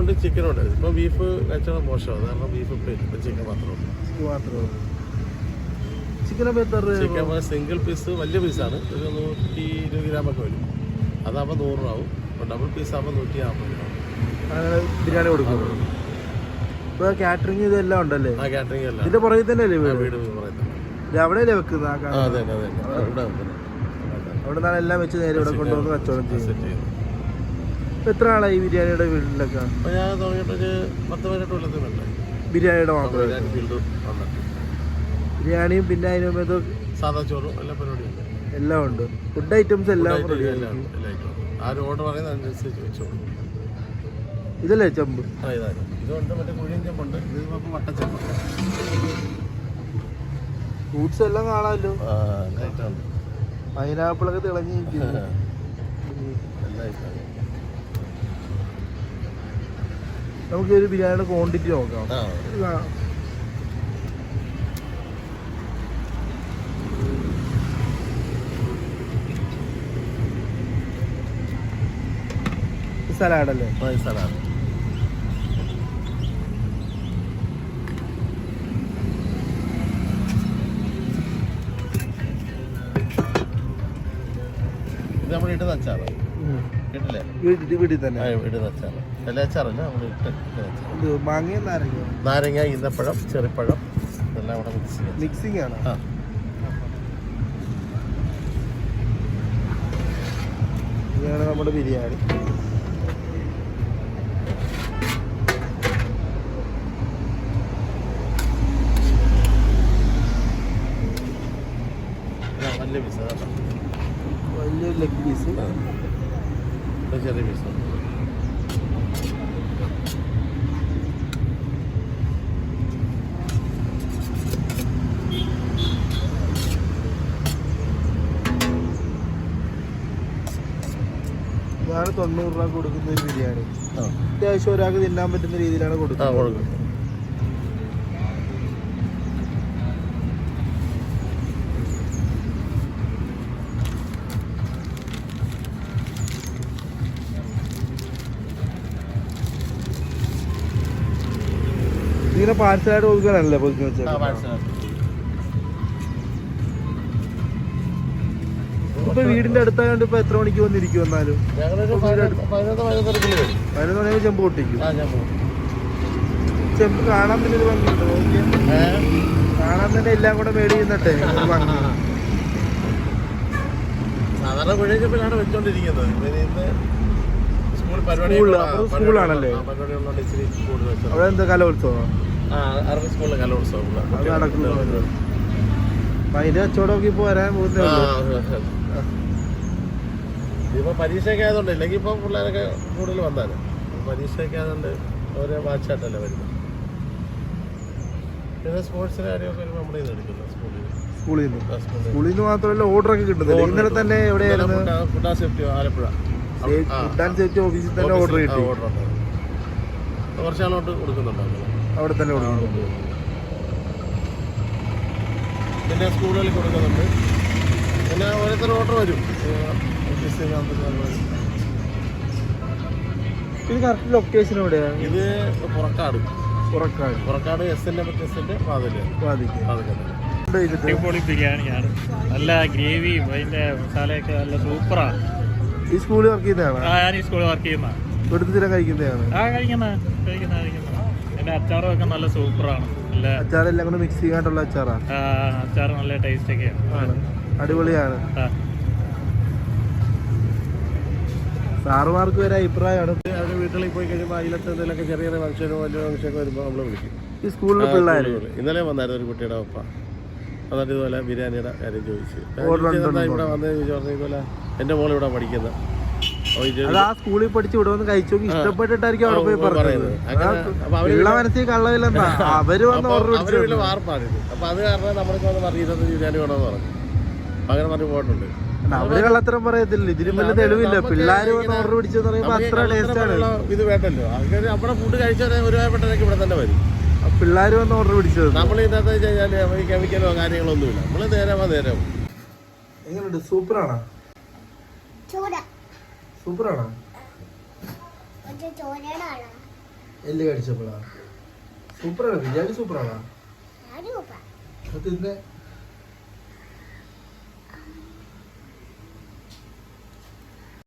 ബീഫുണ്ട് ചിക്കനുണ്ട്. ഇപ്പോൾ ബീഫ് കച്ചവടം മോശമാണ്, കാരണം ബീഫ് ഇപ്പോൾ ഇപ്പം ചിക്കൻ മാത്രമേ ചിക്കൻ സിംഗിൾ പീസ് വലിയ പീസാണ്, ഒരു 120 ഗ്രാമൊക്കെ വരും. അതാകുമ്പോൾ 100 രൂപ ആവും. ഇപ്പോൾ ഡബിൾ പീസ് ആകുമ്പോൾ 150 രൂപ ബിരിയാണി കൊടുക്കും. ഇപ്പോൾ കാറ്ററിംഗ് ഇതെല്ലാം ഉണ്ടല്ലേ? ആ കാറ്ററിംഗ് എല്ലാം ഇതിന്റെ പുറകിൽ തന്നെ അല്ലേ വീട് പറയുന്നത്? അവിടെയല്ലേ വെക്കുന്നത്? അതെ അതെ ഇവിടെ അവിടെ നിന്നാണ് എല്ലാം വെച്ച് നേരെ ഇവിടെ കൊണ്ടുവന്ന് കച്ചവടം ചെയ്യും. എത്ര ആളായി ഈ ബിരിയാണിയുടെ ഫീൽഡിലൊക്കെ? ഞാൻ തുടങ്ങിയിട്ടൊരു 10-18 കൊല്ലത്തിനുണ്ട്. ബിരിയാണിയുടെ മാത്രമേ? ബിരിയാണിയും പിന്നെ അതിന് മുമ്പ് സാധാ ചോറും എല്ലാ പരിപാടിയും എല്ലാം ഉണ്ട്. ഫുഡ് ഐറ്റംസ് എല്ലാം ആരും ഓർഡർ പറയുന്നത് അനുസരിച്ച് വെച്ചോളൂ. ഇതല്ലേ ചെമ്പ്? ഇതുണ്ട്, മറ്റേ കുഴിയൻ ചെമ്പുണ്ട്, ഇത് നമുക്ക് വട്ടച്ചെമ്പ്. ഫ്രൂട്ട്സ് എല്ലാം കാണാമല്ലോ. പൈനാപ്പിളൊക്കെ തിളങ്ങിയിരിക്കുന്നു. നമുക്ക് ഒരു ബിരിയാണിയുടെ ക്വാണ്ടിറ്റി നോക്കാം. സലാഡല്ലേ? സലാഡ്. ഇത് നമ്മൾ ഇടുന്ന അച്ചാറ് കേട്ടില്ലേ? വീട്ടിൽ തന്നെ ഇടുന്ന അച്ചാറ്. എല്ലാ അച്ചാറല്ല, നമ്മൾ ഇട്ട് മാങ്ങ നാരങ്ങ ഈന്തപ്പഴം ചെറുപ്പഴം ഇതെല്ലാം കൂടെ മിക്സിംഗ് ആണ്. ഇതാണ് നമ്മുടെ ബിരിയാണി. വലിയ പീസ്, വലിയ ലെഗ് പീസ്, ചെറിയ പീസ്. ഇതാണ് 90 രൂപ കൊടുക്കുന്ന ഒരു ബിരിയാണി. അത്യാവശ്യം ഒരാൾക്ക് തിന്നാൻ പറ്റുന്ന രീതിയിലാണ് കൊടുക്കുന്നത്. ഇങ്ങനെ പാഴ്സലായിട്ട് കൊടുക്കാനല്ലേ പൊതിഞ്ഞ് വെച്ചാൽ? ഇപ്പൊ വീടിന്റെ അടുത്തായോണ്ട് ഇപ്പൊ എത്ര മണിക്ക് വന്നിരിക്കും? എന്നാലും 11 മണിയാകുമ്പോൾ ചെമ്പ് പൊട്ടിക്കും. ചെമ്പ് കാണാൻ തന്നെ ഒരു ഭംഗിയുണ്ട്. കാണാൻ തന്നെ എല്ലാം കൂടെ മേടി ചെയ്യുന്നട്ടെ ഒരു ഭംഗി. സാധാരണ കുഴിയച്ചപ്പിലാണ് വെച്ചോണ്ടിരിക്കുന്നത്. സ്കൂളാണല്ലേ? അവിടെ എന്താ കലോത്സവം? സ്കൂളിലെ കലോത്സവം അത് നടക്കുന്നു. അപ്പൊ അതിന്റെ കച്ചവടമൊക്കെ ഇപ്പൊ വരാൻ പോകുന്നേ. ഇപ്പൊ പരീക്ഷയൊക്കെ ആയതുകൊണ്ട്, ഇല്ലെങ്കിൽ ഇപ്പൊ പിള്ളേരൊക്കെ കൂടുതൽ വന്നാല്. പരീക്ഷയൊക്കെ ആയതുകൊണ്ട് ഓരോ ബാച്ചായിട്ടല്ലേ വരുന്നത്. പിന്നെ സ്പോർട്സിന്റെ കാര്യമൊക്കെ വരുമ്പോൾ നമ്മുടെ ഇത് എടുക്കുന്നത് സ്കൂളിൽ നിന്ന് മാത്രമല്ല ഓർഡർ ഒക്കെ കിട്ടുന്നത്. ഇന്നലെ തന്നെ എവിടെയായിരുന്നു? Food and safety Alappuzha. Food and safety ഓഫീസിൽ തന്നെ ഓർഡർ കിട്ടി. കുറച്ചാളോട്ട് കൊടുക്കുന്നുണ്ടോ? അവിടെ തന്നെ കൊടുക്കുന്നുണ്ട്. പിന്നെ സ്കൂളുകളിൽ കൊടുക്കുന്നുണ്ട്. പിന്നെ ഓരോരുത്തർ ഓർഡർ വരും. ഇത് കറക്റ്റ് ലൊക്കേഷൻ എവിടെയാണ്? ഇത് പുറക്കാട് എസിന്റെ അടിപൊളി ബിരിയാണിയാണ്. നല്ല ഗ്രേവിയും അതിന്റെ മസാലയൊക്കെ നല്ല സൂപ്പറാണ്. ഈ സ്കൂളിൽ വർക്ക് ചെയ്യുന്നതാണ്? ഞാൻ ഈ സ്കൂളിൽ വർക്ക് ചെയ്യുന്ന. ഇവിടുത്തെ സ്ഥിരം കഴിക്കുന്നതാണ്? കഴിക്കുന്ന അതിന്റെ അച്ചാറും ഒക്കെ നല്ല സൂപ്പറാണ്. നല്ല അച്ചാറെല്ലാം കൂടെ മിക്സ് ചെയ്യാണ്ടുള്ള അച്ചാറാണ്. അച്ചാറ് നല്ല ടേസ്റ്റ് ഒക്കെയാണ്, അടിപൊളിയാണ്. സാറുമാർക്ക് വരെ അഭിപ്രായമാണ്. അവരുടെ വീട്ടിൽ പോയി കഴിയുമ്പോൾ അതിലത്തെ എന്തെങ്കിലുമൊക്കെ ചെറിയ ഫംഗ്ഷനോ വലിയ ഫംഗ്ഷനൊക്കെ വരുമ്പോൾ നമ്മൾ വിളിക്കും. ഈ സ്കൂളിലെ പിള്ളേർ ഇന്നലെ വന്നായിരുന്നു ഒരു കുട്ടിയുടെ ഒപ്പ. എന്നിട്ട് ഇതുപോലെ ബിരിയാണിയുടെ കാര്യം ചോദിച്ചു. ഇവിടെ വന്നതെന്ന് ചോദിച്ചു. ഇതുപോലെ എൻ്റെ മോൾ ഇവിടെ പഠിക്കുന്ന ആ സ്കൂളിൽ പഠിച്ച് ഇവിടെ വന്ന് കഴിച്ചു ഇഷ്ടപ്പെട്ടിട്ടായിരിക്കും അവിടെ പോയി പറയുന്നത്. പിള്ള മനസ്സിൽ കള്ളമില്ലെന്നാ അവര് വന്ന് ഓർഡർ വാർപ്പാണിത്. അപ്പൊ അത് കാരണം നമ്മൾക്ക് വന്ന് പറഞ്ഞു 25 ബിരിയാണി വേണമെന്ന് പറഞ്ഞു. അങ്ങനെ പറഞ്ഞു പോയിട്ടുണ്ട്. അവര് കള്ളത്തരം പറയത്തില്ല, ഇതിലും വലിയ തെളിവില്ല. പിള്ളേര് വന്ന് ഓർഡർ പിടിച്ചെന്ന് പറയുമ്പോ അത്ര ടേസ്റ്റ് ആണ്. ഇത് വേണ്ടല്ലോ, അങ്ങനെ നമ്മുടെ ഫുഡ് കഴിച്ചാൽ ഒരുപാട് ഇവിടെ തന്നെ വരും. പിള്ളേര് വന്ന് ഓർഡർ പിടിച്ചത്. നമ്മൾ ഇതിനകത്ത് വെച്ച് കഴിഞ്ഞാൽ കെമിക്കലോ കാര്യങ്ങളൊന്നുമില്ല. നമ്മള് നേരെ എങ്ങനെയുണ്ട്? സൂപ്പറാണോ? സൂപ്പറാണോ? എല്ല് കടിച്ചപ്പോഴാ? സൂപ്പറാണ് ബിരിയാണി, സൂപ്പറാണോ? തിന്നെ